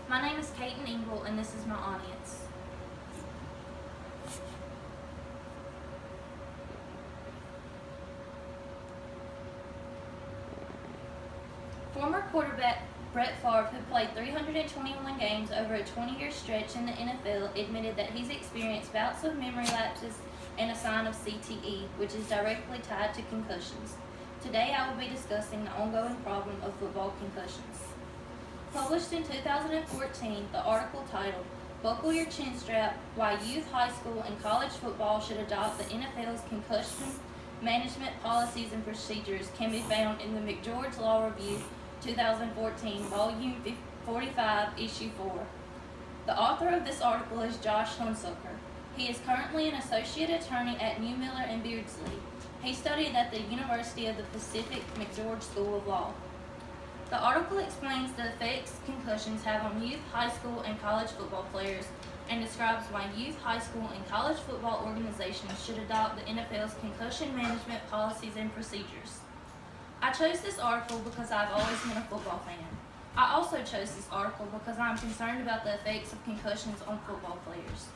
My name is Kaiten Ingle, and this is my audience. Former quarterback Brett Favre, who played 321 games over a 20-year stretch in the NFL, admitted that he's experienced bouts of memory lapses and a sign of CTE, which is directly tied to concussions. Today I will be discussing the ongoing problem of football concussions. Published in 2014, the article titled, "Buckle Your Chin Strap, Why Youth, High School, and College Football Should Adopt the NFL's Concussion Management Policies and Procedures" can be found in the McGeorge Law Review 2014, Volume 45, Issue 4. The author of this article is Josh Hunsucker. He is currently an associate attorney at New Miller and Beardsley. He studied at the University of the Pacific McGeorge School of Law. The article explains the effects concussions have on youth, high school, and college football players, and describes why youth, high school, and college football organizations should adopt the NFL's concussion management policies and procedures. I chose this article because I've always been a football fan. I also chose this article because I'm concerned about the effects of concussions on football players.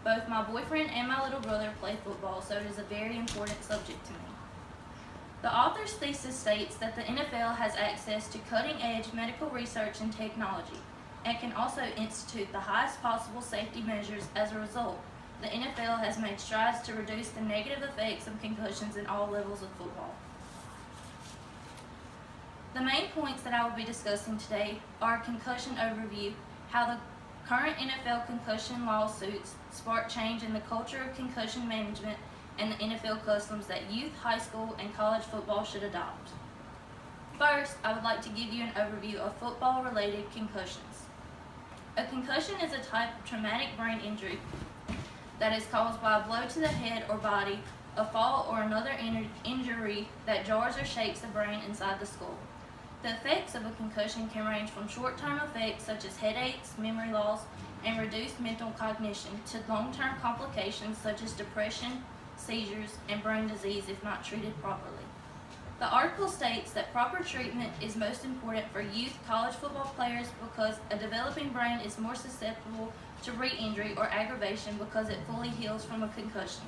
Both my boyfriend and my little brother play football, so it is a very important subject to me. The author's thesis states that the NFL has access to cutting-edge medical research and technology, and can also institute the highest possible safety measures. As a result, the NFL has made strides to reduce the negative effects of concussions in all levels of football. The main points that I will be discussing today are a concussion overview, how the current NFL concussion lawsuits spark change in the culture of concussion management, and the NFL customs that youth, high school, and college football should adopt. First, I would like to give you an overview of football-related concussions. A concussion is a type of traumatic brain injury that is caused by a blow to the head or body, a fall, or another injury that jars or shakes the brain inside the skull. The effects of a concussion can range from short-term effects such as headaches, memory loss, and reduced mental cognition to long-term complications such as depression, seizures, and brain disease if not treated properly. The article states that proper treatment is most important for youth college football players because a developing brain is more susceptible to re-injury or aggravation because it fully heals from a concussion.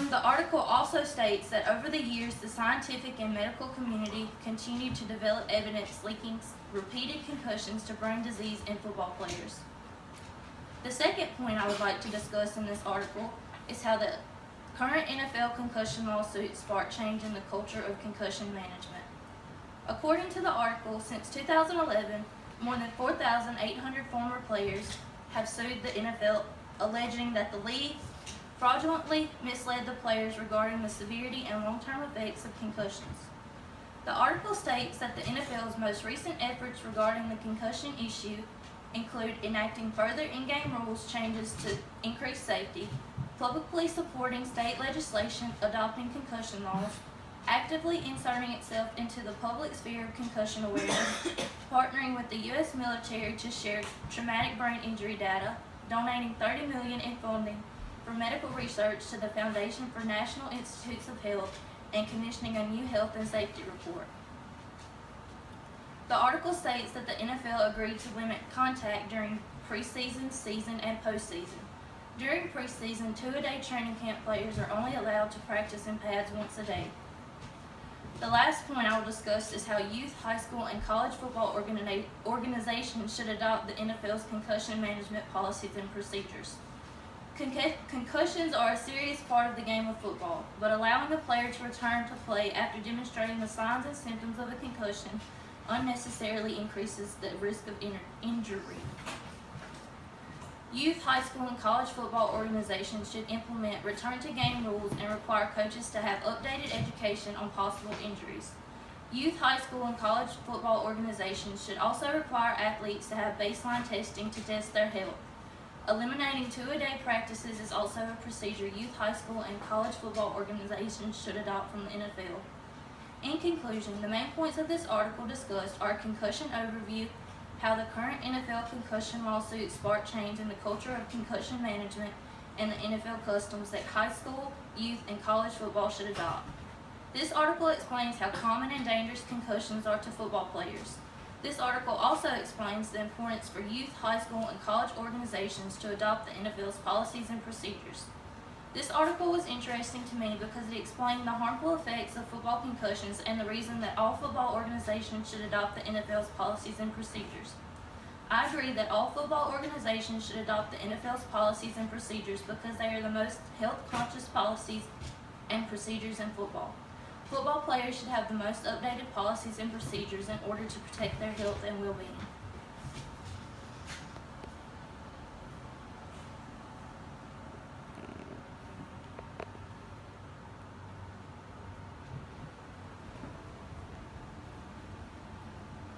The article also states that over the years, the scientific and medical community continued to develop evidence linking repeated concussions to brain disease in football players. The second point I would like to discuss in this article is how the current NFL concussion lawsuits spark change in the culture of concussion management. According to the article, since 2011, more than 4,800 former players have sued the NFL, alleging that the league fraudulently misled the players regarding the severity and long-term effects of concussions. The article states that the NFL's most recent efforts regarding the concussion issue include enacting further in-game rules changes to increase safety, publicly supporting state legislation adopting concussion laws, actively inserting itself into the public sphere of concussion awareness, partnering with the U.S. military to share traumatic brain injury data, donating $30 million in funding for medical research to the Foundation for National Institutes of Health, and commissioning a new health and safety report. The article states that the NFL agreed to limit contact during preseason, season, and postseason. During preseason, two-a-day training camp players are only allowed to practice in pads once a day. The last point I will discuss is how youth, high school, and college football organizations should adopt the NFL's concussion management policies and procedures. Concussions are a serious part of the game of football, but allowing a player to return to play after demonstrating the signs and symptoms of a concussion unnecessarily increases the risk of injury. Youth, high school, and college football organizations should implement return-to-game rules and require coaches to have updated education on possible injuries. Youth, high school, and college football organizations should also require athletes to have baseline testing to test their health. Eliminating two-a-day practices is also a procedure youth, high school, and college football organizations should adopt from the NFL. In conclusion, the main points of this article discussed are a concussion overview, how the current NFL concussion lawsuits spark change in the culture of concussion management, and the NFL customs that high school, youth, and college football should adopt. This article explains how common and dangerous concussions are to football players. This article also explains the importance for youth, high school, and college organizations to adopt the NFL's policies and procedures. This article was interesting to me because it explained the harmful effects of football concussions and the reason that all football organizations should adopt the NFL's policies and procedures. I agree that all football organizations should adopt the NFL's policies and procedures because they are the most health-conscious policies and procedures in football. Football players should have the most updated policies and procedures in order to protect their health and well-being.